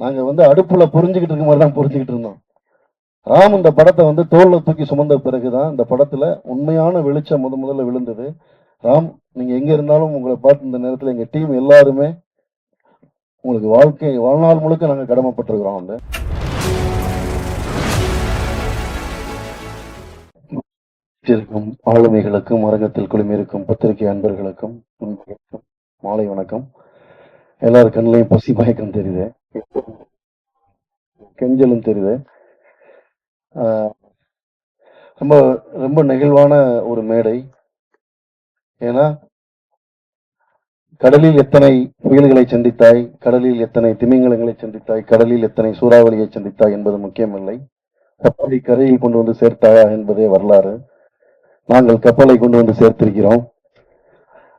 நாங்க வந்து அடுப்புல புரிஞ்சுக்கிட்டு இருக்க மாதிரி தான் புரிஞ்சுக்கிட்டு இருந்தோம். ராம் இந்த படத்தை வந்து தோல்ல தூக்கி சுமந்த பிறகுதான் இந்த படத்துல உண்மையான வெளிச்சம் முதல்ல விழுந்தது. ராம், நீங்க எங்க இருந்தாலும் உங்களை பார்த்து இந்த நேரத்துல எங்க டீம் எல்லாருமே உங்களுக்கு வாழ்நாள் முழுக்க நாங்க கடமைப்பட்டிருக்கிறோம். வந்து இருக்கும் ஆளுமைகளுக்கும் அரங்கத்தில் குழுமியிருக்கும் பத்திரிகை அன்பர்களுக்கும் மாலை வணக்கம். எல்லாரும் கண்ணிலையும் பசி மயக்கம் தெரியுது, கெஞ்சலும் தெரியுது. ரொம்ப ரொம்ப நெகிழ்வான ஒரு மேடை. ஏன்னா கடலில் எத்தனை புயல்களை சந்தித்தாய், கடலில் எத்தனை திமிங்கலங்களை சந்தித்தாய், கடலில் எத்தனை சூறாவளியை சந்தித்தாய் என்பது முக்கியமில்லை, கப்பலை கரையில் கொண்டு வந்து சேர்த்தாயா என்பதே வரலாறு. நாங்கள் கப்பலை கொண்டு வந்து சேர்த்திருக்கிறோம்.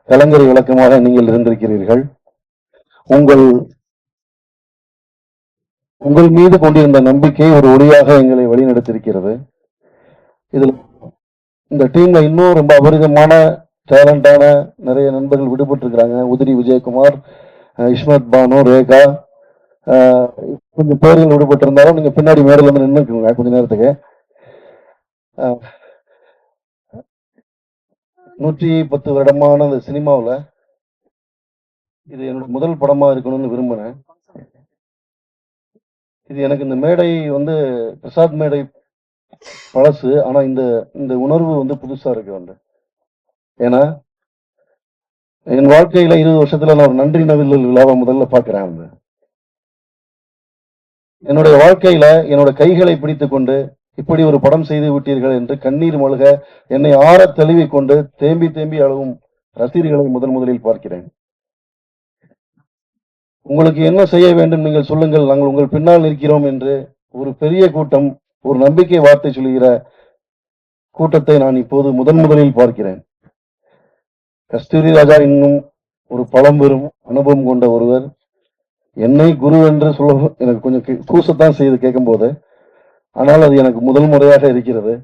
கலங்கரை விளக்கமாக நீங்கள் இருந்திருக்கிறீர்கள். உங்கள் உங்கள் மீது கொண்டிருந்த நம்பிக்கை ஒரு ஒளியாக எங்களை வழிநடத்திருக்கிறது. இதில் இந்த டீம்ல இன்னும் ரொம்ப அபரிதமான டேலண்டான நிறைய நண்பர்கள் விடுபட்டு இருக்கிறாங்க. உதிரி விஜயகுமார், இஸ்மத் பானு, ரேகா, கொஞ்சம் பேர்கள் விடுபட்டு இருந்தாலும் நீங்க பின்னாடி மேடையில் வந்து நின்றுக்குங்க கொஞ்ச நேரத்துக்கு. 110 வருடமான அந்த சினிமாவில் இது என்னோட முதல் படமா இருக்கணும்னு விரும்பினேன். இது எனக்கு இந்த மேடை வந்து பிரசாத் மேடை பழசு, ஆனா இந்த இந்த உணர்வு வந்து புதுசா இருக்கு. வந்து ஏன்னா என் வாழ்க்கையில 20 வருஷத்துல நான் ஒரு நன்றி நவில்லல் விழாவை முதல்ல பாக்குறேன். வந்து என்னுடைய வாழ்க்கையில என்னோட கைகளை பிடித்துக் கொண்டு இப்படி ஒரு படம் செய்து விட்டீர்கள் என்று கண்ணீர் மல்க என்னை ஆற தழுவி கொண்டு தேம்பி தேம்பி அழகும் ரசிகர்களை முதலில் பார்க்கிறேன். உங்களுக்கு என்ன செய்ய வேண்டும் நீங்கள் சொல்லுங்கள், நாங்கள் உங்கள் பின்னால் இருக்கிறோம் என்று ஒரு பெரிய கூட்டம், ஒரு நம்பிக்கை வார்த்தை சொல்லுகிற கூட்டத்தை நான் இப்போது முதலில் பார்க்கிறேன். கஸ்தூரி ராஜா இன்னும் ஒரு பழம்பெரும் அனுபவம் கொண்ட ஒருவர். என்னை குரு என்று சொல்ல எனக்கு கொஞ்சம் கூசத்தான் செய்து கேட்கும் போது, ஆனால் அது எனக்கு முதல் முறையாக இருக்கிறது.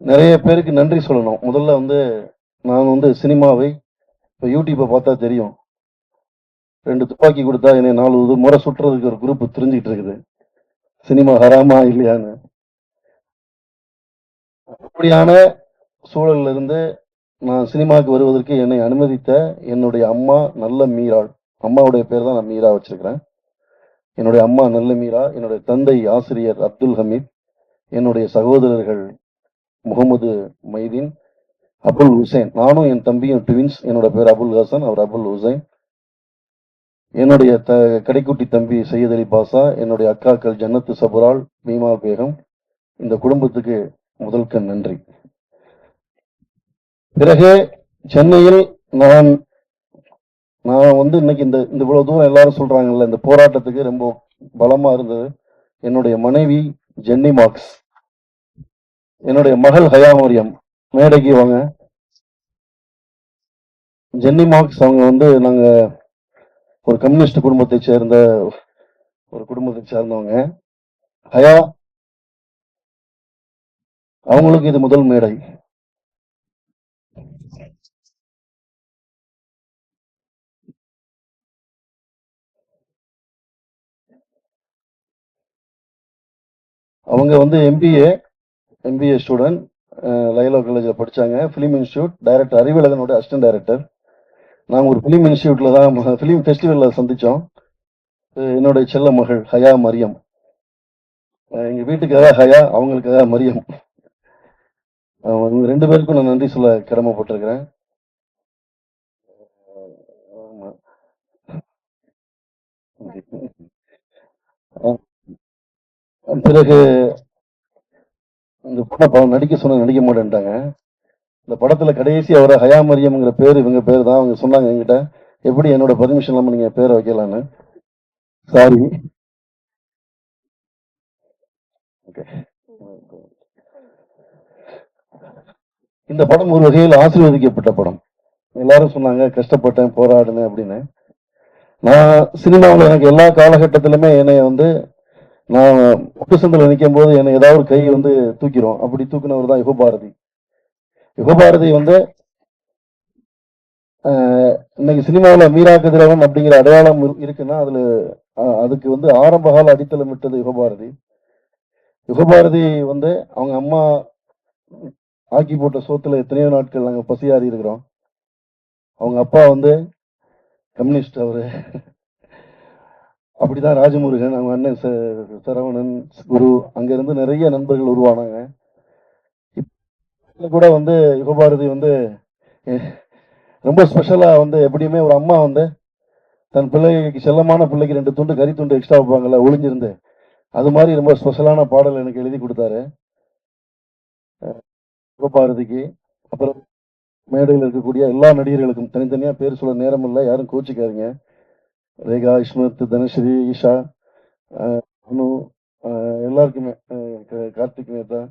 நிறைய பேருக்கு நன்றி சொல்லணும். முதல்ல வந்து நான் வந்து சினிமாவை இப்போ யூடியூப்பை பார்த்தா தெரியும், 2 துப்பாக்கி கொடுத்தா என்னை 4 முறை சுற்றுறதுக்கு ஒரு குரூப் தெரிஞ்சுக்கிட்டு இருக்குது. சினிமா ஹராமா இல்லையான்னு. அப்படியான சூழல்ல இருந்து நான் சினிமாவுக்கு வருவதற்கு என்னை அனுமதித்த என்னுடைய அம்மா நல்ல மீராள், அம்மாவுடைய பேர் தான் நான் மீரா வச்சிருக்கிறேன். என்னுடைய அம்மா நல்ல மீரா, என்னுடைய தந்தை ஆசிரியர் அப்துல் ஹமீத், என்னுடைய சகோதரர்கள் முகமது மைதீன், அபுல் ஹுசைன், நானும் என் தம்பியும் ட்வின்ஸ். என்னோட பேர் அபுல் ஹசன், அவர் அபுல் ஹுசைன். என்னுடைய கடைக்குட்டி தம்பி சையத் அலி பாசா, என்னுடைய அக்காக்கள் ஜன்னத்து சபுரால், மீமா பேகம். இந்த குடும்பத்துக்கு முதல்க நன்றி. பிறகு சென்னையில் நான் வந்து இன்னைக்கு இந்த இவ்வளவு தூரம் எல்லாரும் சொல்றாங்கல்ல, இந்த போராட்டத்துக்கு ரொம்ப பலமா இருந்தது என்னுடைய மனைவி ஜென்னி மார்க்ஸ், என்னுடைய மகள் ஹயா மரியம். மேடைக்கு வாங்க. ஜென்னி மார்க்ஸ் அவங்க வந்து நாங்க ஒரு கம்யூனிஸ்ட் குடும்பத்தை சேர்ந்தவங்க. ஹயா அவங்களுக்கு இது முதல் மேடை. அவங்க வந்து எம்பிஏ ஸ்டூடெண்ட், லைலா காலேஜில் படிச்சாங்க. ஃபிலிம் இன்ஸ்டியூட் டைரக்டர் அறிவழகனோட அசிஸ்டன்ட் டைரக்டர். நாங்கள் ஒரு ஃபிலிம் இன்ஸ்டியூட்ல தான் ஃபிலிம் ஃபெஸ்டிவல்ல சந்திச்சோம். என்னுடைய செல்ல மகள் ஹயா மரியம், எங்க வீட்டுக்காக ஹயா, அவங்களுக்காக மரியம். அவங்க 2 பேருக்கும் நான் நன்றி சொல்ல கடமைப்பட்டிருக்கிறேன். பிறகு இந்த படம் நடிக்க சொன்ன நடிக்க மாட்டேன்ட்டாங்க. இந்த படத்துல கடைசி அவரை ஹயா மரியம்ங்கிற பேர் இவங்க பேர் தான். அவங்க சொன்னாங்க என்கிட்ட, எப்படி என்னோட பர்மிஷன் இல்லாம நீங்க பேரை வைக்கலான்னு. சாரி. இந்த படம் ஒரு வகையில் ஆசீர்வதிக்கப்பட்ட படம். எல்லாரும் சொன்னாங்க கஷ்டப்பட்டேன் போராடுனேன் அப்படின்னு. நான் சினிமாவில் எனக்கு எல்லா காலகட்டத்திலுமே என்னை வந்து நான் முட்டுசந்தில் நிற்கும் போது என்னை ஏதாவது ஒரு கை வந்து தூக்கிடும். அப்படி தூக்கினவர் தான் யுகபாரதி. யுகபாரதி வந்து இன்னைக்கு சினிமாவில் மீரா கதிரவன் அப்படிங்கிற அடையாளம் இருக்குன்னா அதுல அதுக்கு வந்து ஆரம்ப கால அடித்தளம் விட்டது யுகபாரதி. யுகபாரதி வந்து அவங்க அம்மா ஆக்கி போட்ட சோத்துல எத்தனையோ நாட்கள் நாங்கள் பசியாறி இருக்கிறோம். அவங்க அப்பா வந்து கம்யூனிஸ்ட் அவரு. அப்படிதான் ராஜமுருகன், அவங்க அண்ணன் சரவணன், குரு, அங்கிருந்து நிறைய நண்பர்கள் உருவானாங்க. இப்ப கூட வந்து யுகபாரதி வந்து ரொம்ப ஸ்பெஷலா வந்து எப்படியுமே ஒரு அம்மா வந்து தன் பிள்ளைக்கு செல்லமான பிள்ளைக்கு 2 துண்டு கறி துண்டு எக்ஸ்ட்ரா வைப்பாங்கல்ல ஒளிஞ்சிருந்து, அது மாதிரி ரொம்ப ஸ்பெஷலான பாடல் எனக்கு எழுதி கொடுத்தாரு யுகபாரதிக்கு. அப்புறம் மேடையில் இருக்கக்கூடிய எல்லா நடிகர்களுக்கும் தனித்தனியா பேர் சொல்ல நேரம் இல்லை, யாரும் கோச்சிக்காதீங்க. ரேகா, இஸ்மத், தனுஸ்ரீ, ஈஷா, அனு, எல்லாருக்குமே, Karthik Netha,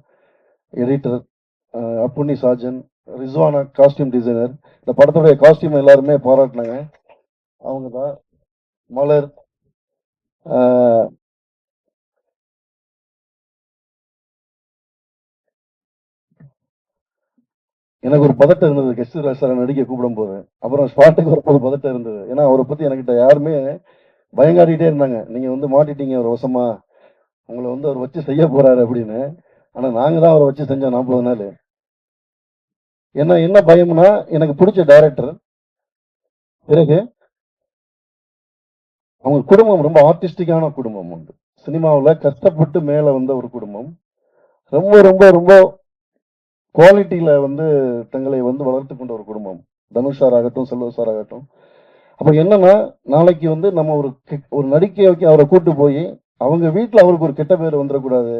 editor, Appunni Sajan, Rizwana costume designer, இந்த படத்துடைய காஸ்டியூம் எல்லாருமே பாராட்டினாங்க. அவங்க தான் மலர். எனக்கு ஒரு பதட்டம் இருந்தது கெஸ்ட் சாரை நடிக்க கூப்பிடும் போது. அப்புறம் ஸ்பாட்டுக்கு வரும்போது பதட்டம் இருந்தது. ஏன்னா அவரை பத்தி என்கிட்ட யாருமே பயங்காட்டிட்டே இருந்தாங்க, நீங்க வந்து மாட்டிட்டீங்க ஒரு வசமா, உங்களை வந்து அவர் வச்சு செய்ய போறாரு அப்படின்னு. ஆனா நாங்க தான் அவரை வச்சு செஞ்சோம் 40 நாள். ஏன்னா என்ன பயம்னா, எனக்கு பிடிச்ச டைரக்டர், பிறகு அவங்க குடும்பம் ரொம்ப ஆர்டிஸ்டிக்கான குடும்பம் உண்டு. சினிமாவில் கஷ்டப்பட்டு மேல வந்த ஒரு குடும்பம். ரொம்ப ரொம்ப ரொம்ப குவாலிட்டியில வந்து தங்களை வந்து வளர்த்து கொண்ட ஒரு குடும்பம். தனுஷ் சார் ஆகட்டும், செல்வ சார் ஆகட்டும். அப்ப என்னன்னா, நாளைக்கு வந்து நம்ம ஒரு நடிக்கை வைக்க அவரை கூட்டு போய் அவங்க வீட்டுல அவருக்கு ஒரு கெட்ட பேர் வந்துடக்கூடாது.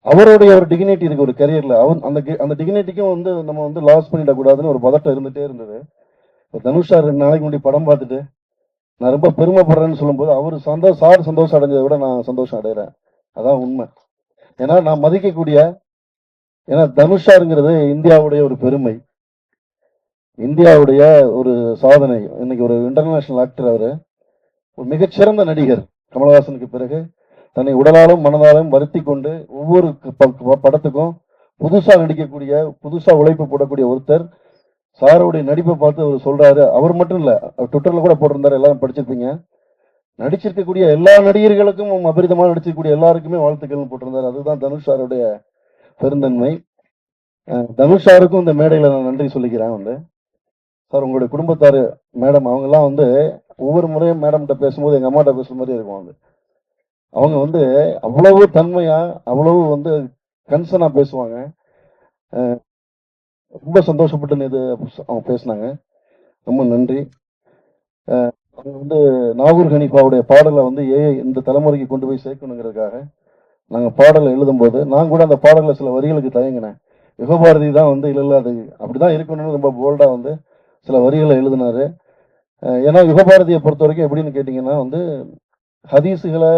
அவருடைய ஒரு டிகினிட்டி இருக்கு ஒரு கரியர்ல. அந்த டிகினிட்டிக்கும் வந்து நம்ம வந்து லாஸ் பண்ணிடக்கூடாதுன்னு ஒரு பதட்டம் இருந்துட்டே இருந்தது. தனுஷ் சார் 2 நாளைக்கு முன்னாடி படம் பார்த்துட்டு நான் ரொம்ப பெருமைப்படுறேன்னு சொல்லும்போது அவர் சந்தோஷம் அடைஞ்சதை விட நான் சந்தோஷம் அடைகிறேன். அதான் உண்மை. ஏன்னா நான் மதிக்கக்கூடிய, ஏன்னா தனுஷ் சாருங்கிறது இந்தியாவுடைய ஒரு பெருமை, இந்தியாவுடைய ஒரு சாதனை. இன்னைக்கு ஒரு இன்டர்நேஷனல் ஆக்டர். அவரு ஒரு மிகச்சிறந்த நடிகர். கமலஹாசனுக்கு பிறகு தன்னை உடலாலும் மனதாலும் வருத்தி கொண்டு ஒவ்வொரு படத்துக்கும் புதுசா நடிக்கக்கூடிய, புதுசா உழைப்பு போடக்கூடிய ஒருத்தர். சாருடைய நடிப்பை பார்த்து அவர் சொல்றாரு, அவர் மட்டும் இல்ல, ட்விட்டர்ல கூட போட்டிருந்தாரு, எல்லாரும் படிச்சிருப்பீங்க. நடிச்சிருக்கக்கூடிய எல்லா நடிகர்களுக்கும் அபரிதமாக நடிச்சிருக்கக்கூடிய எல்லாருக்குமே வாழ்த்துக்கள் போட்டிருந்தாரு. அதுதான் தனுஷ் சாருடைய பெருந்தன்மை. தனுஷ் சாருக்கும் இந்த மேடையில நான் நன்றி சொல்லிக்கிறேன். வந்து சார் உங்களுடைய குடும்பத்தாரு, மேடம், அவங்க எல்லாம் வந்து ஒவ்வொரு முறையும் மேடம்கிட்ட பேசும்போது எங்க அம்மாட்ட பேசுற மாதிரி இருக்கும். வந்து அவங்க வந்து அவ்வளவு தன்மையா, அவ்வளவு வந்து கன்சர்னா பேசுவாங்க. ரொம்ப சந்தோஷப்பட்டு இது அவங்க பேசினாங்க. ரொம்ப நன்றி. அவங்க வந்து நாகூர் ஹனீஃபாவுடைய பாடலை வந்து இந்த தலைமுறைக்கு கொண்டு போய் சேர்க்கணுங்கிறதுக்காக நாங்கள் பாடலை எழுதும்போது நான் கூட அந்த பாடலில் சில வரிகளுக்கு தயங்கினேன். யுகபாரதி தான் வந்து இல்லை அது அப்படிதான் இருக்கணும்னு ரொம்ப போல்டாக வந்து சில வரிகளை எழுதினாரு. ஏன்னா யுகபாரதியை பொறுத்த வரைக்கும் எப்படின்னு கேட்டிங்கன்னா வந்து ஹதீஸுகளை,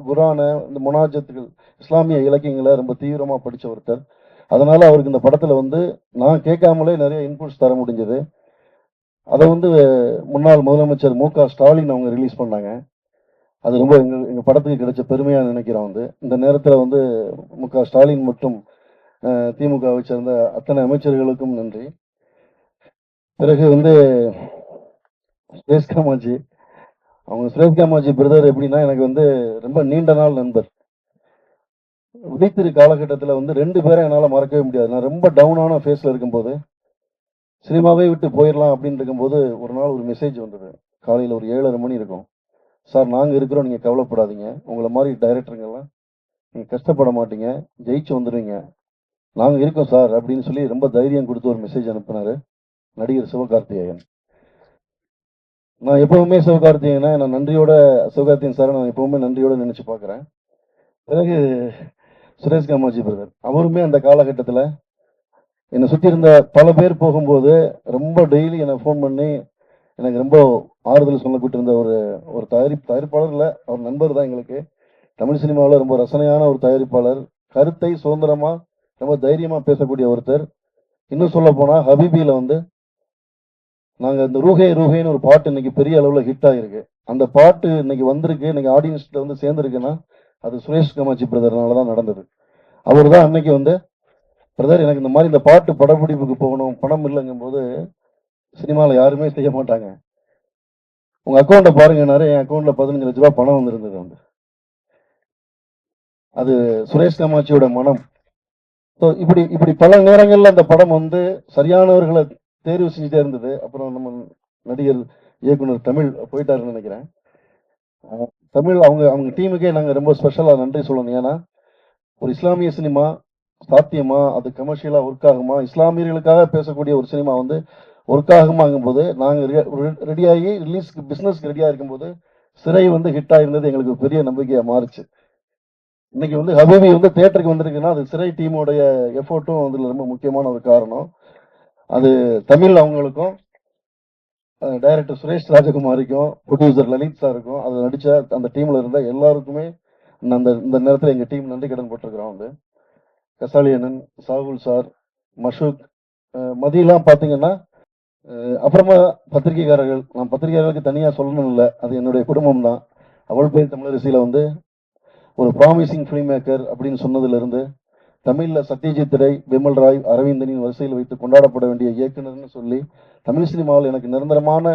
குரானை, இந்த முனாஜத்துகள், இஸ்லாமிய இலக்கியங்களை ரொம்ப தீவிரமாக படித்த ஒருத்தர். அதனால அவருக்கு இந்த படத்தில் வந்து நான் கேட்காமலே நிறைய இன்புட்ஸ் தர முடிஞ்சது. அதை வந்து முன்னாள் முதலமைச்சர் மு.க.ஸ்டாலின் அவங்க ரிலீஸ் பண்ணாங்க. அது ரொம்ப எங்க படத்துக்கு கிடைச்ச பெருமையா நினைக்கிறோம். வந்து இந்த நேரத்தில் வந்து மு.க.ஸ்டாலின் மற்றும் திமுகவை சேர்ந்த அத்தனை அமைச்சர்களுக்கும் நன்றி. பிறகு வந்து சுரேஷ் காமாட்சி, அவங்க சுரேஷ் காமாட்சி பிரதர் எப்படின்னா எனக்கு வந்து ரொம்ப நீண்ட நாள் நண்பர். விழித்திரு காலகட்டத்தில் வந்து 2 பேரை என்னால் மறக்கவே முடியாது. நான் ரொம்ப டவுனான ஃபேஸில் இருக்கும்போது, சினிமாவே விட்டு போயிடலாம் அப்படின்னு இருக்கும்போது ஒரு நாள் ஒரு மெசேஜ் வந்தது. காலையில் ஒரு 7:30 மணி இருக்கும். சார் நாங்கள் இருக்கிறோம், நீங்கள் கவலைப்படாதீங்க, உங்களை மாதிரி டைரக்டருங்கெல்லாம் நீங்கள் கஷ்டப்பட மாட்டீங்க, ஜெயிச்சு வந்துடுவீங்க, நாங்கள் இருக்கோம் சார் அப்படின்னு சொல்லி ரொம்ப தைரியம் கொடுத்து ஒரு மெசேஜ் அனுப்பினார் நடிகர் சிவகார்த்திகேயன். நான் எப்பவுமே சிவகார்த்திகேயனை நான் நன்றியோட, சிவகார்த்திகேயன் சாரை நான் எப்பவுமே நன்றியோட நினைச்சு பார்க்குறேன். பிறகு சுரேஷ் காமாட்சி பிரதர், அவருமே அந்த காலகட்டத்தில் என்னை சுற்றி இருந்த பல பேர் போகும்போது ரொம்ப டெய்லி என்னை ஃபோன் பண்ணி எனக்கு ரொம்ப ஆறுதல் சொல்லப்பட்டு இருந்த ஒரு ஒரு தயாரிப்பாளர் இல்லை, அவர் நண்பர் தான் எங்களுக்கு. தமிழ் சினிமாவில் ரொம்ப ரசனையான ஒரு தயாரிப்பாளர், கருத்தை சுதந்திரமா ரொம்ப தைரியமா பேசக்கூடிய ஒருத்தர். இன்னும் சொல்ல போனா ஹபீபியில வந்து நாங்க இந்த ரூஹே ரூஹேன்னு ஒரு பாட்டு இன்னைக்கு பெரிய அளவுல ஹிட் ஆகிருக்கு. அந்த பாட்டு இன்னைக்கு வந்திருக்கு, இன்னைக்கு ஆடியன்ஸ்ல வந்து சேர்ந்துருக்குன்னா அது சுரேஷ் காமாட்சி பிரதர்னால தான் நடந்தது. அவர் தான் அன்னைக்கு வந்து, பிரதர் எனக்கு இந்த மாதிரி இந்த பாட்டு படப்பிடிப்புக்கு போகணும், பணம் இல்லைங்கும் போது சினிமாவில் யாருமே செய்ய மாட்டாங்க. உங்க அக்கௌண்ட்டை பாருங்கன்னாரு. என் அக்கௌண்ட்ல 15 லட்ச ரூபாய் பணம் வந்திருந்தது. அது சுரேஷ் காமாட்சியோட மனம். ஸோ இப்படி இப்படி பல நேரங்கள்ல அந்த படம் வந்து சரியானவர்களை தேர்வு செஞ்சுட்டே இருந்தது. அப்புறம் நம்ம நடிகர் இயக்குனர் தமிழ் போயிட்டாருன்னு நினைக்கிறேன். தமிழ் அவங்க அவங்க டீமுக்கே நாங்கள் ரொம்ப ஸ்பெஷலாக நன்றி சொல்லணும். ஏன்னா ஒரு இஸ்லாமிய சினிமா சாத்தியமா, அது கமர்ஷியலாக ஒர்க் ஆகுமா, இஸ்லாமியர்களுக்காக பேசக்கூடிய ஒரு சினிமா வந்து ஒர்க் ஆகுமாங்கும் போது நாங்கள் ரெடியாகி ரிலீஸ்க்கு பிஸ்னஸ்க்கு ரெடியாக இருக்கும்போது சிறை வந்து ஹிட் ஆயிருந்தது எங்களுக்கு பெரிய நம்பிக்கையாக மாறுச்சு. இன்னைக்கு வந்து ஹபீபி வந்து தியேட்டருக்கு வந்திருக்குன்னா அது சிறை டீமோடைய எஃபோர்ட்டும் அதில் ரொம்ப முக்கியமான ஒரு காரணம். அது தமிழ் அவங்களுக்கும் டைரக்டர் சுரேஷ் ராஜகுமாரிக்கும் ப்ரொடியூசர் லலித் சாருக்கும் அதில் நடித்த அந்த டீமில் இருந்த எல்லாருக்குமே அந்த இந்த நேரத்தில் எங்கள் டீம் நன்றி கடன் போட்டிருக்கிறோம். வந்து கசாலி அண்ணன், சாகுல் சார், மஷூக், மதியெல்லாம் பார்த்தீங்கன்னா அப்புறமா பத்திரிகைக்காரர்கள், நான் பத்திரிகையாளர்களுக்கு தனியாக சொல்லணும் இல்லை, அது என்னுடைய குடும்பம் தான். அவள் பேர் தமிழரசியில் வந்து ஒரு ப்ராமிசிங் ஃபிலிம் மேக்கர் அப்படின்னு சொன்னதுலேருந்து தமிழில் சத்யஜித் ரே, பிமல் ராய், அரவிந்தனின் வரிசையில் வைத்து கொண்டாடப்பட வேண்டிய இயக்குனர்னு சொல்லி தமிழ் சினிமாவில் எனக்கு நிரந்தரமான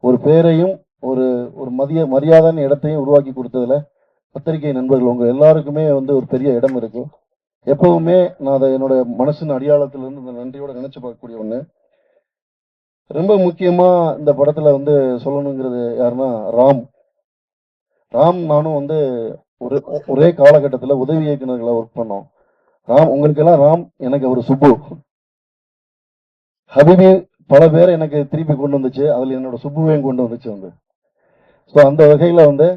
ஒரு பேரையும் ஒரு ஒரு மரியாதையான இடத்தையும் உருவாக்கி கொடுத்ததுல பத்திரிகை நண்பர்கள் உங்க எல்லாருக்குமே வந்து ஒரு பெரிய இடம் இருக்கு. எப்பவுமே நான் அதை என்னோட மனசின் அடியாளத்திலிருந்து இந்த நன்றியோட நினைச்சு பார்க்கக்கூடிய ஒண்ணு. ரொம்ப முக்கியமா இந்த படத்துல வந்து சொல்லணுங்கிறது யாருன்னா ராம். ராம் நானும் வந்து ஒரு ஒரே காலகட்டத்தில் உதவி இயக்குநர்களை ஒர்க் பண்ணோம். ராம் உங்களுக்கெல்லாம் ராம், எனக்கு ஒரு சுப்பு. ஹபிபி பல பேரை எனக்கு திருப்பி கொண்டு வந்துச்சு, அதில் என்னோட சுப்புவையும் கொண்டு வந்துச்சு வந்து. ஸோ அந்த வகையில் வந்து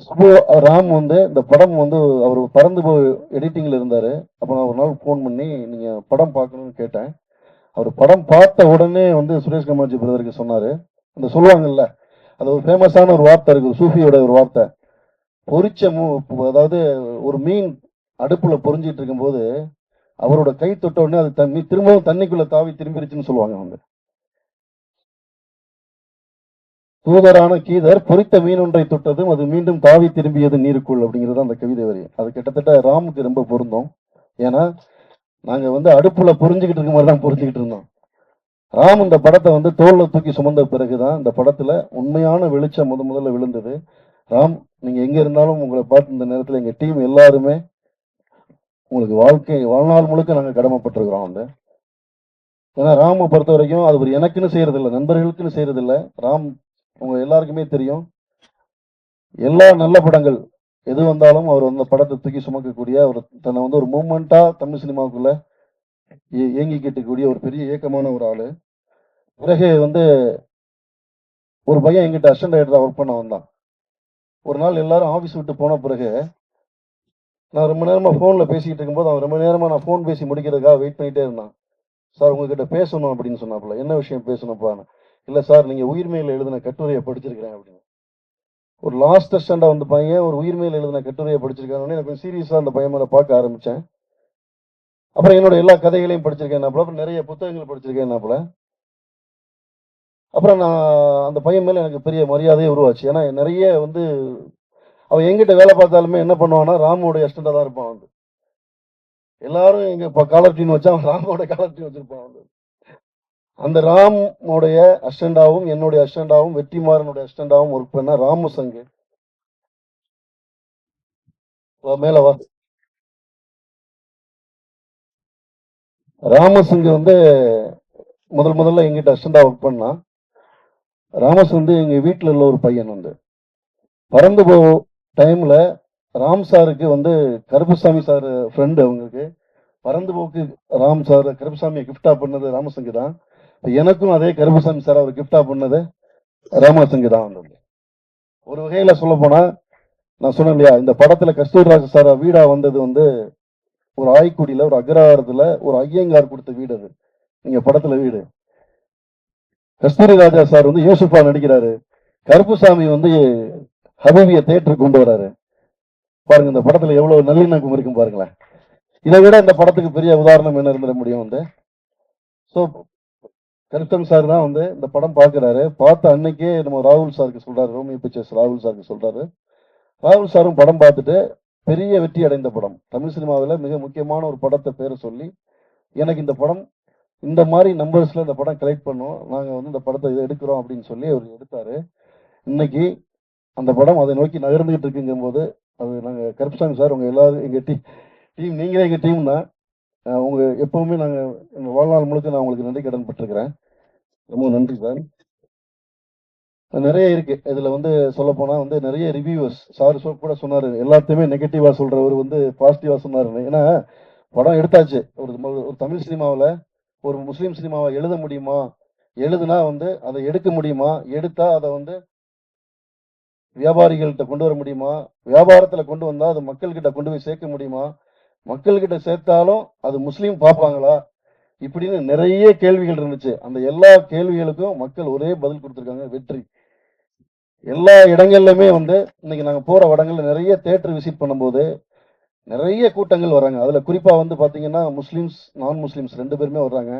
சுப்பு ராம் வந்து இந்த படம் வந்து அவர் பறந்து போய் எடிட்டிங்கில் இருந்தார். அப்போ நான் ஒரு நாள் ஃபோன் பண்ணி நீங்கள் படம் பார்க்கணும்னு கேட்டேன். அவர் படம் பார்த்த உடனே வந்து சுரேஷ் கமாட்சி பிரதருக்கு சொன்னார். அந்த சொல்லுவாங்கல்ல, அது ஒரு ஃபேமஸான ஒரு வார்த்தை இருக்குது, சூஃபியோட ஒரு வார்த்தை. பொரிச்ச அதாவது ஒரு மீன் அடுப்புல பொரிஞ்சிட்டு இருக்கும்போது அவரோட கை தொட்ட உடனே அது தண்ணி திரும்பவும் தண்ணிக்குள்ள தாவி திரும்பிருச்சுன்னு சொல்லுவாங்க. வந்து தூதரான கீதர் பொரித்த மீன் ஒன்றை தொட்டதும் அது மீண்டும் தாவி திரும்பியது நீருக்குள் அப்படிங்கிறது அந்த கவிதை வரி. அது கிட்டத்தட்ட ராமுக்கு ரொம்ப பொருந்தும். ஏன்னா நாங்க வந்து அடுப்புல பொரிஞ்சுக்கிட்டு இருக்க மாதிரி தான் பொரிஞ்சுக்கிட்டு இருந்தோம். ராம் இந்த படத்தை வந்து தோல்ல தூக்கி சுமந்த பிறகுதான் இந்த படத்துல உண்மையான வெளிச்சம் முதல்ல விழுந்தது. ராம், நீங்க எங்க இருந்தாலும் உங்களை பார்த்து இந்த நேரத்தில் எங்க டீம் எல்லாருமே உங்களுக்கு வாழ்நாள் முழுக்க நாங்கள் கடமைப்பட்டிருக்கிறோம். வந்து ஏன்னா ராமை பொறுத்த வரைக்கும் அது ஒரு எனக்குன்னு செய்யறதில்லை, நண்பர்களுக்குன்னு செய்யறதில்லை. ராம் உங்க எல்லாருக்குமே தெரியும், எல்லா நல்ல படங்கள் எது வந்தாலும் அவர் அந்த படத்தை தூக்கி சுமக்கக்கூடிய அவர் தன்னை வந்து ஒரு மூமெண்டா தமிழ் சினிமாவுக்குள்ள இயங்கிக்கிட்டு கூடிய ஒரு பெரிய இயக்கமான ஒரு ஆளு. பிறகு வந்து ஒரு பையன் எங்கிட்ட அசிஸ்டன்ட் டைரக்டரா ஒர்க் பண்ண வந்தான். ஒரு நாள் எல்லாரும் ஆஃபீஸ் விட்டு போன பிறகு நான் ரொம்ப நேரமா ஃபோன்ல பேசிக்கிட்டு இருக்கும்போது அவன் ரொம்ப நேரமா நான் ஃபோன் பேசி முடிக்கிறதுக்காக வெயிட் பண்ணிட்டே இருந்தான். சார் உங்ககிட்ட பேசணும் அப்படின்னு சொன்னாப்புல. என்ன விஷயம் பேசணும்ப்பா? இல்லை சார், நீங்கள் உயிர்மையில் எழுதின கட்டுரையை படிச்சிருக்கிறேன் அப்படின்னு. ஒரு லாஸ்ட் ஸ்டாண்டா வந்து பையன் ஒரு உயிர்மையில் எழுதின கட்டுரையை படிச்சிருக்காங்க. எனக்கு சீரியஸாக அந்த பையன் மேலே பார்க்க ஆரம்பித்தேன். அப்புறம் என்னோட எல்லா கதைகளையும் படிச்சிருக்கேன், அப்புறம் நிறைய புத்தகங்கள் படிச்சிருக்கேன். அப்புறம் நான் அந்த பையன் மேலே எனக்கு பெரிய மரியாதையே உருவாச்சு. ஏன்னா நிறைய வந்து அவன் எங்கிட்ட வேலை பார்த்தாலுமே என்ன பண்ணுவான்னா ராமோடைய அஸ்டண்டாக தான் இருப்பான். வந்து எல்லாரும் எங்க காலர் டீம் வச்சா அவன் ராமோட காலர் டீம் வச்சிருப்பான். வந்து அந்த ராமோடைய அஸ்டண்டாவும் என்னுடைய அஸ்டண்டாவும் வெற்றிமாறனுடைய அஸ்டண்டாவும் ஒர்க் பண்ண ராமசங்கு மேல வா. ராமசிங் வந்து முதல்ல எங்கிட்ட அஸ்டண்டா ஒர்க் பண்ணா. ராமஸ் வந்து எங்க வீட்டில் உள்ள ஒரு பையன். வந்து பறந்து போ டைம்ல ராம் சாருக்கு வந்து கருப்புசாமி சார் ஃப்ரெண்டு. அவங்களுக்கு பறந்து போக்கு ராம் சார் கருப்புசாமியை கிஃப்டா பண்ணது ராமசிங் தான். எனக்கும் அதே கருப்புசாமி சார் அவர் கிஃப்டா பண்ணது ராமசிங் தான். வந்தது ஒரு வகையில சொல்ல போனா, நான் சொன்னேன் இல்லையா, இந்த படத்துல கஸ்தூரிராஜ் சார் வீடா வந்தது வந்து ஒரு ஆய்க்குடியில ஒரு அக்ரஹாரத்துல ஒரு ஐயங்கார் கொடுத்த வீடு. அது நீங்க படத்துல வீடு. கஸ்தூரி ராஜா சார் வந்து யூசுஃபா நடிக்கிறாரு, கருப்புசாமி வந்து ஹபீபியை தேட்டருக்கு கொண்டு வராரு. பாருங்க இந்த படத்துல எவ்வளவு நல்லிணக்கம் இருக்கும் பாருங்களேன். இதை விட இந்த படத்துக்கு பெரிய உதாரணம் என்ன இருந்துட முடியும்? வந்து ஸோ கருத்தம் சார் தான் வந்து இந்த படம் பார்க்கிறாரு. பார்த்த அன்னைக்கே நம்ம ராகுல் சாருக்கு சொல்றாரு, ரோமியோ பிக்சர்ஸ் ராகுல் சாருக்கு சொல்றாரு. ராகுல் சாரும் படம் பார்த்துட்டு பெரிய வெற்றி அடைந்த படம், தமிழ் சினிமாவில் மிக முக்கியமான ஒரு படத்தை பேரை சொல்லி எனக்கு இந்த படம் இந்த மாதிரி நம்பர்ஸ்ல இந்த படம் கலெக்ட் பண்ணோம், நாங்க வந்து இந்த படத்தை இதை எடுக்கிறோம் அப்படின்னு சொல்லி அவர் எடுத்தாரு. இன்னைக்கு அந்த படம் அதை நோக்கி நகர்ந்துகிட்டு இருக்குங்கும் போது, அது நாங்க கருப்பசாமி சார், உங்க எல்லாரும் எங்க டீம், நீங்களே எங்க டீம் தான். உங்க எப்பவுமே நாங்க எங்க வாழ்நாள் முழுக்க நான் உங்களுக்கு நன்றி கடன் பட்டிருக்கிறேன். ரொம்ப நன்றி சார். நிறைய இருக்கு. இதுல வந்து சொல்லப்போனா வந்து நிறைய ரிவ்யூவர்ஸ் சார் கூட சொன்னாரு. எல்லாத்தையுமே நெகட்டிவா சொல்றவரு வந்து பாசிட்டிவா சொன்னாருன்னு. ஏன்னா படம் எடுத்தாச்சு. ஒரு தமிழ் சினிமாவுல ஒரு முஸ்லீம் சினிமாவை எழுத முடியுமா? எழுதுனா வந்து அதை எடுக்க முடியுமா? எடுத்தா அதை வந்து வியாபாரிகள்கிட்ட கொண்டு வர முடியுமா? வியாபாரத்துல கொண்டு வந்தா அது மக்கள்கிட்ட கொண்டு போய் சேர்க்க முடியுமா? மக்கள்கிட்ட சேர்த்தாலும் அது முஸ்லீம் பார்ப்பாங்களா? இப்படின்னு நிறைய கேள்விகள் இருந்துச்சு. அந்த எல்லா கேள்விகளுக்கும் மக்கள் ஒரே பதில் கொடுத்திருக்காங்க, வெற்றி. எல்லா இடங்கள்லயுமே வந்து இன்னைக்கு நாங்க போற இடங்கள்ல நிறைய தியேட்டர் விசிட் பண்ணும்போது நிறைய கூட்டங்கள் வராங்க. அதுல குறிப்பா வந்து பாத்தீங்கன்னா முஸ்லிம்ஸ், நான் முஸ்லிம்ஸ் 2 பேருமே வர்றாங்க.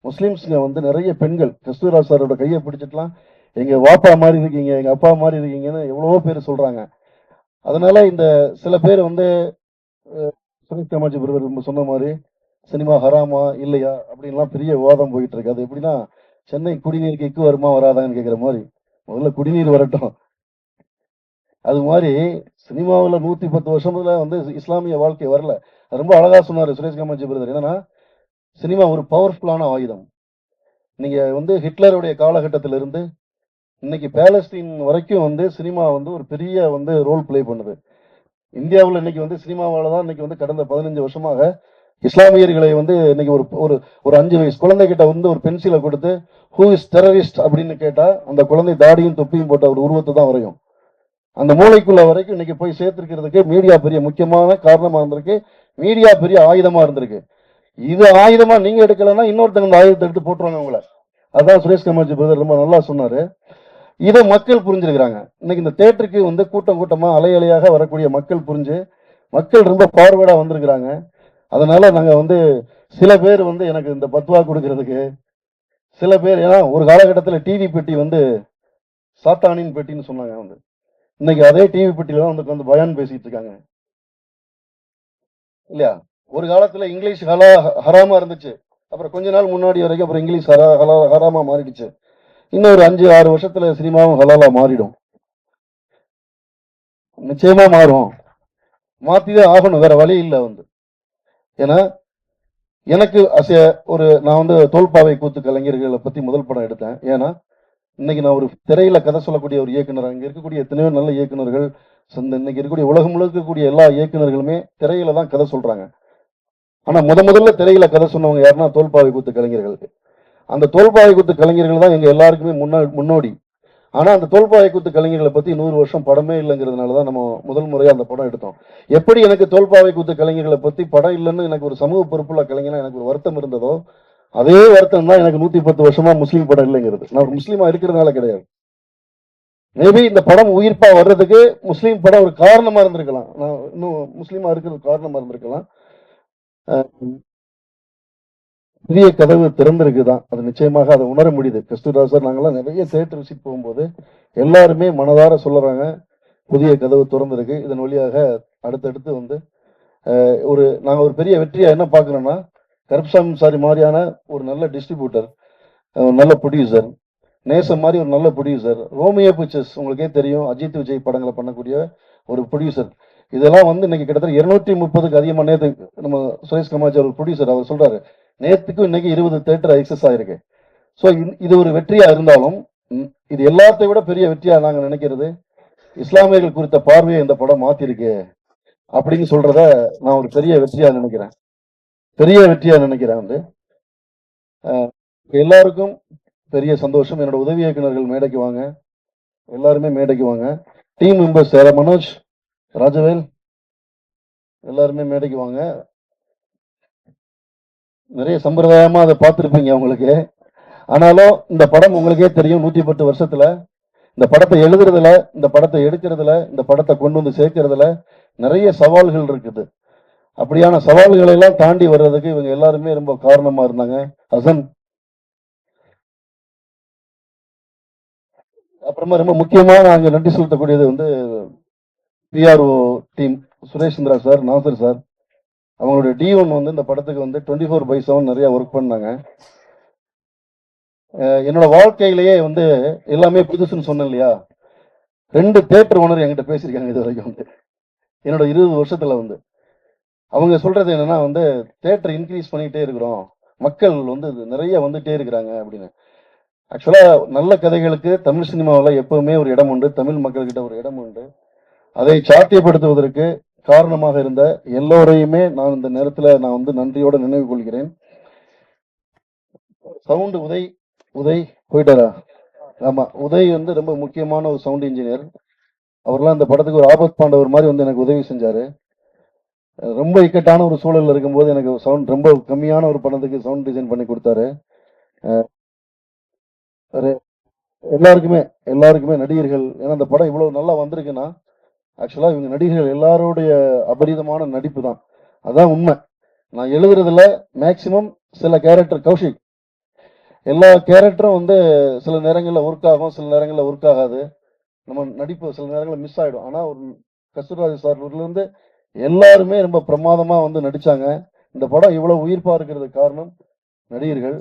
முஸ்லிம்ஸ்ங்க வந்து நிறைய பெண்கள் கிறிஸ்துவராஜ் சாரோட கையை பிடிச்சிட்டுலாம் எங்க வாப்பா மாதிரி இருக்கீங்க, எங்க அப்பா மாதிரி இருக்கீங்கன்னு எவ்வளவோ பேர் சொல்றாங்க. அதனால இந்த சில பேர் வந்து சுரேஷ் காமாட்சி பிரதர் சொன்ன மாதிரி சினிமா ஹராமா இல்லையா அப்படின்லாம் பெரிய விவாதம் போயிட்டு இருக்கு. அது எப்படின்னா சென்னை குடிநீருக்கு இக்கு வருமா வராதான்னு கேட்குற மாதிரி, முதல்ல குடிநீர் வரட்டும். அது மாதிரி சினிமாவில் 110 வருஷத்துல வந்து இஸ்லாமிய வாழ்க்கை வரல. அது ரொம்ப அழகா சொன்னாரு சுரேஷ் காமாட்சி பிரதர். என்னன்னா சினிமா ஒரு பவர்ஃபுல்லான ஆயுதம். நீங்க வந்து ஹிட்லருடைய காலகட்டத்திலிருந்து இன்னைக்கு பாலஸ்தீன் வரைக்கும் வந்து சினிமா வந்து ஒரு பெரிய வந்து ரோல் பிளே பண்ணுது. இந்தியாவில் இன்னைக்கு வந்து சினிமாவால தான் இன்னைக்கு வந்து கடந்த 15 வருஷமாக இஸ்லாமியர்களை வந்து இன்னைக்கு ஒரு ஒரு ஒரு 5 வயசு குழந்தை கிட்ட வந்து ஒரு பென்சிலை கொடுத்து ஹூ இஸ் டெரரிஸ்ட் அப்படின்னு கேட்டா அந்த குழந்தை தாடியும் தொப்பியும் போட்ட ஒரு உருவத்தை தான் வரையும். அந்த மூளைக்குள்ள வரைக்கும் இன்னைக்கு போய் சேர்த்திருக்கிறதுக்கு மீடியா பெரிய முக்கியமான காரணமா இருந்திருக்கு. மீடியா பெரிய ஆயுதமா இருந்திருக்கு. இது ஆயுதமா நீங்க எடுக்கலன்னா இன்னொருத்தங்க இந்த ஆயுதத்தை எடுத்து போட்டுருவாங்க உங்களை. அதான் சுரேஷ் கமாச்சி பிரதர் ரொம்ப நல்லா சொன்னாரு. இதை மக்கள் புரிஞ்சிருக்கிறாங்க. இன்னைக்கு இந்த தேட்டருக்கு வந்து கூட்டம் கூட்டமா அலை அலையாக வரக்கூடிய மக்கள் புரிஞ்சு மக்கள் ரொம்ப பார்வர்டா வந்திருக்கிறாங்க. அதனால நாங்க வந்து சில பேர் வந்து எனக்கு இந்த பத்வா கொடுக்கறதுக்கு, சில பேர் ஏன்னா ஒரு காலகட்டத்தில் டிவி பெட்டி வந்து சாத்தானின் பெட்டின்னு சொன்னாங்க. வந்து இன்னைக்கு அதே டிவி பெட்டியில தான் வந்து பயான் பேசிட்டு இருக்காங்க இல்லையா? ஒரு காலத்துல இங்கிலீஷ் ஹராமா இருந்துச்சு. அப்புறம் கொஞ்ச நாள் முன்னாடி வரைக்கும் அப்புறம் இங்கிலீஷ் ஹராமா மாறிடுச்சு. இன்னும் ஒரு 5-6 வருஷத்துல சினிமாவும் ஹலாலா மாறிடும். நிச்சயமா மாறும். மாத்திதான் ஆகணும், வேற வழி இல்லை வந்து. ஏன்னா எனக்கு நான் வந்து தோல்பாவை கூத்து கலைஞர்களை பத்தி முதல் படம் எடுத்தேன். ஏன்னா இன்னைக்கு நான் ஒரு திரையில கதை சொல்லக்கூடிய ஒரு இயக்குனர், அங்க இருக்கக்கூடிய எத்தனையோ நல்ல இயக்குனர்கள், இன்னைக்கு இருக்கக்கூடிய உலகம் முழுக்க இருக்கக்கூடிய எல்லா இயக்குனர்களுமே திரையில தான் கதை சொல்றாங்க. ஆனா முதல்ல திரையில கதை சொன்னவங்க யாருன்னா தோல்பாவை கூத்து கலைஞர்கள். அந்த தோல்பாவை கூத்து கலைஞர்கள் தான் எங்க எல்லாருக்குமே முன்னோடி. ஆனா அந்த தோல்பாவை கூத்து கலைஞர்களை பத்தி 100 வருஷம் படமே இல்லைங்கிறதுனாலதான் நம்ம முதல் முறையா அந்த படம் எடுத்தோம். எப்படி எனக்கு தோல்பாவை கூத்து கலைஞர்களை பத்தி படம் இல்லைன்னு எனக்கு ஒரு சமூக பொறுப்புள்ள கலைஞனா எனக்கு ஒரு வருத்தம் இருந்ததோ, அதே வருத்தம் தான் எனக்கு 110 வருஷமா முஸ்லீம் படம் இல்லைங்கிறது. நான் ஒரு முஸ்லீமா இருக்கிறதுனால கிடையாது. மேபி இந்த படம் உயிர்ப்பா வர்றதுக்கு முஸ்லீம் படம் ஒரு காரணமா இருந்திருக்கலாம். நான் இன்னும் முஸ்லீமா இருக்கிறது காரணமா இருந்திருக்கலாம். புதிய கதவு திறந்திருக்குதான், அது நிச்சயமாக அதை உணர முடியுது. கஸ்தூரிராஜ் சார், நாங்கெல்லாம் நிறைய தியேட்டர் விசிட் போகும்போது எல்லாருமே மனதார சொல்லுறாங்க, புதிய கதவு திறந்திருக்கு. இதன் வழியாக அடுத்தடுத்து வந்து நாங்க ஒரு பெரிய வெற்றியா என்ன பாக்குறோம்னா, கருப்சாமி சாரி மாதிரியான ஒரு நல்ல டிஸ்ட்ரிபியூட்டர், நல்ல ப்ரொடியூசர், நேசம் மாதிரி ஒரு நல்ல ப்ரொடியூசர், ரோமியோ பிக்சர்ஸ் உங்களுக்கே தெரியும், அஜித் விஜய் படங்களை பண்ணக்கூடிய ஒரு ப்ரொடியூசர். இதெல்லாம் வந்து இன்னைக்கு கிட்டத்தட்ட 230க்கு அதிகமாக நேற்று நம்ம சுரேஷ் கமாச்சி அவர் ப்ரொடியூசர் அவர் சொல்றாரு, நேற்றுக்கும் இன்னைக்கு 20 தியேட்டர் எக்ஸஸ் ஆயிருக்கு. ஸோ இது ஒரு வெற்றியா இருந்தாலும் இது எல்லாத்தை விட பெரிய வெற்றியா நாங்க நினைக்கிறது, இஸ்லாமியர்கள் குறித்த பார்வையை இந்த படம் மாத்திருக்கு அப்படின்னு சொல்றத நான் ஒரு பெரிய வெற்றியா நினைக்கிறேன். பெரிய வெற்றியா நினைக்கிறேன். வந்து எல்லாருக்கும் பெரிய சந்தோஷம். என்னோட உதவி இயக்குநர்கள் மேடைக்கு வாங்க, எல்லாருமே மேடைக்கு வாங்க. டீம் மெம்பர்ஸ் மனோஜ், ராஜவேல், எல்லாருமே மேடைக்கு வாங்க. நிறைய சம்பிரதாயமா அதை பார்த்துருப்பீங்க உங்களுக்கு. ஆனாலும் இந்த படம் உங்களுக்கே தெரியும், 110 வருஷத்துல இந்த படத்தை எழுதுறதுல, இந்த படத்தை எடுக்கிறதுல, இந்த படத்தை கொண்டு வந்து சேர்க்கறதுல நிறைய சவால்கள் இருக்குது. அப்படியான சவால்களை எல்லாம் தாண்டி வர்றதுக்கு இவங்க எல்லாருமே ரொம்ப காரணமா இருந்தாங்க. ஹசன், அப்புறமா ரொம்ப முக்கியமா நாங்க நன்றி செலுத்தக்கூடியது வந்து PRO team, Suresh Chandra sir, Nasser sir, அவங்களுடைய D1 வந்து இந்த படத்துக்கு வந்து 24/7 நிறைய ஒர்க் பண்ணாங்க. என்னோட வாழ்க்கையிலேயே வந்து எல்லாமே புதுசுன்னு சொன்னேன் இல்லையா, 2 தியேட்டர் ஓனர் என்கிட்ட பேசியிருக்காங்க இது வரைக்கும் வந்து. என்னோட 20 வருஷத்துல வந்து. அவங்க சொல்றது என்னன்னா வந்து, தியேட்டர் இன்கிரீஸ் பண்ணிட்டே இருக்கிறோம். மக்கள் வந்து நிறைய வந்துட்டே இருக்கிறாங்க அப்படின்னு. ஆக்சுவலா நல்ல கதைகளுக்கு தமிழ் சினிமாவுல எப்பவுமே ஒரு இடம் உண்டு. தமிழ் மக்கள்கிட்ட ஒரு இடம் உண்டு. அதை சாத்தியப்படுத்துவதற்கு காரணமாக இருந்த எல்லோரையுமே நான் இந்த நேரத்துல நான் வந்து நன்றியோட நினைவு கொள்கிறேன். சவுண்ட் உதய் போயிட்டாரா? ஆமா. உதய் வந்து ரொம்ப முக்கியமான ஒரு சவுண்ட் இன்ஜினியர். அவர்லாம் இந்த படத்துக்கு ஒரு ஆபத் பாண்டவர் மாதிரி வந்து எனக்கு உதவி செஞ்சாரு. ரொம்ப இக்கட்டான ஒரு சூழல்ல இருக்கும்போது எனக்கு சவுண்ட் ரொம்ப கம்மியான ஒரு படத்துக்கு சவுண்ட் டிசைன் பண்ணி கொடுத்தாரு. ஒரு எல்லாருக்குமே எல்லாருக்குமே நடிகர்கள், ஏன்னா அந்த படம் இவ்வளவு நல்லா வந்திருக்குன்னா ஆக்சுவலா இவங்க நடிகர்கள் எல்லாருடைய அபரிதமான நடிப்பு தான். அதான் உண்மை. நான் எழுதுறதுல மேக்சிமம் சில கேரக்டர் கௌஷிக் எல்லா கேரக்டரும் வந்து சில நேரங்கள்ல ஒர்க் ஆகும், சில நேரங்கள்ல ஒர்க் ஆகாது. நம்ம நடிப்பு சில நேரங்கள்ல மிஸ் ஆயிடும். ஆனா ஒரு கஸ்தூர்ராஜ் சார் இருந்து எல்லாருமே ரொம்ப பிரமாதமா வந்து நடிச்சாங்க. இந்த படம் இவ்வளவு உயிர்ப்பா இருக்கிறதுக்கு காரணம் நடிகர்கள்.